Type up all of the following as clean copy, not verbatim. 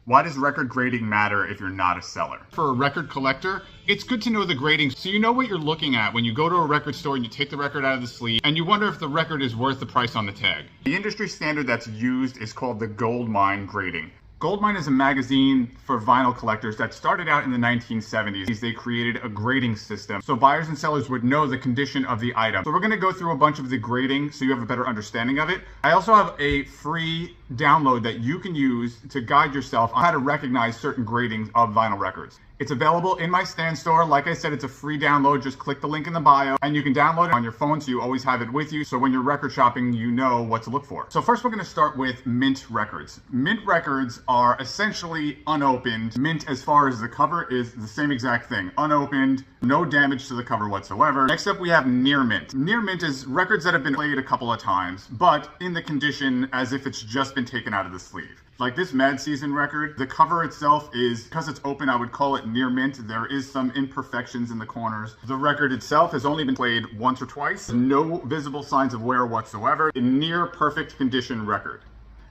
Why does record grading matter if you're not a seller? For a record collector, it's good to know the grading so you know what you're looking at when you go to a record store and you take the record out of the sleeve and you wonder if the record is worth the price on the tag. The industry standard that's used is called the Goldmine Grading. Goldmine is a magazine for vinyl collectors that started out in the 1970s. They created a grading system so buyers and sellers would know the condition of the item. So we're going to go through a bunch of the grading so you have a better understanding of it. I also have a free download that you can use to guide yourself on how to recognize certain gradings of vinyl records. It's available in my Stan store. Like I said, it's a free download. Just click the link in the bio and you can download it on your phone so you always have it with you. So when you're record shopping, you know what to look for. So first we're going to start with mint records. Mint records are essentially unopened. Mint as far as the cover is the same exact thing. Unopened, no damage to the cover whatsoever. Next up we have near mint. Near mint is records that have been played a couple of times, but in the condition as if it's just been taken out of the sleeve. Like this Mad Season record, the cover itself is, because it's open, I would call it near mint. There is some imperfections in the corners. The record itself has only been played once or twice. No visible signs of wear whatsoever. A near perfect condition record.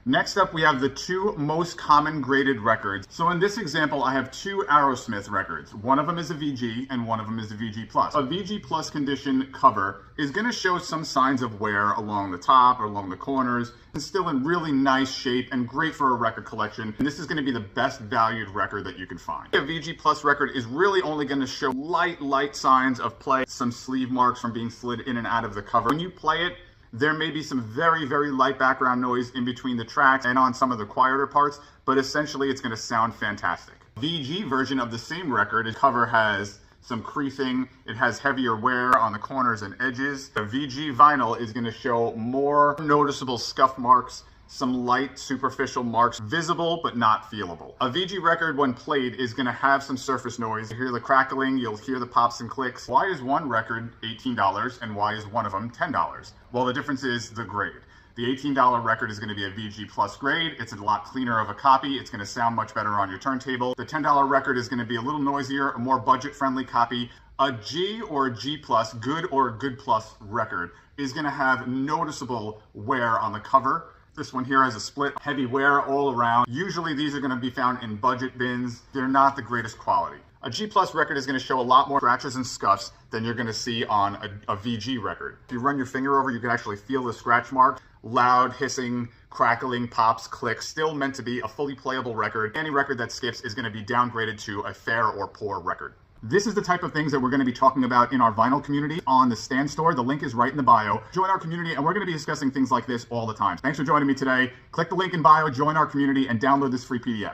Next up, we have the two most common graded records. So in this example, I have two Aerosmith records. One of them is a VG and one of them is a VG Plus. A VG Plus condition cover is going to show some signs of wear along the top or along the corners. It's still in really nice shape and great for a record collection. And this is going to be the best valued record that you can find. A VG Plus record is really only going to show light signs of play, some sleeve marks from being slid in and out of the cover. When you play it, there may be some very light background noise in between the tracks and on some of the quieter parts, but essentially it's going to sound fantastic. VG version of the same record, the cover has some creasing, it has heavier wear on the corners and edges. The VG vinyl is going to show more noticeable scuff marks, some light superficial marks, visible but not feelable. A VG record when played is going to have some surface noise. You hear the crackling, you'll hear the pops and clicks. Why is one record $18 and why is one of them $10? Well, the difference is the grade. The $18 record is going to be a VG Plus grade. It's a lot cleaner of a copy. It's going to sound much better on your turntable. The $10 record is going to be a little noisier, a more budget-friendly copy. A G or a G Plus, good or good plus record is going to have noticeable wear on the cover. This one here has a split, heavy wear all around. Usually these are going to be found in budget bins. They're not the greatest quality. A G Plus record is going to show a lot more scratches and scuffs than you're going to see on a VG record. If you run your finger over, you can actually feel the scratch mark. Loud, hissing, crackling, pops, clicks, still meant to be a fully playable record. Any record that skips is going to be downgraded to a fair or poor record. This is the type of things that we're going to be talking about in our vinyl community on the Stan store. The link is right in the bio. Join our community and we're going to be discussing things like this all the time. Thanks for joining me today. Click the link in bio, join our community, and download this free PDF.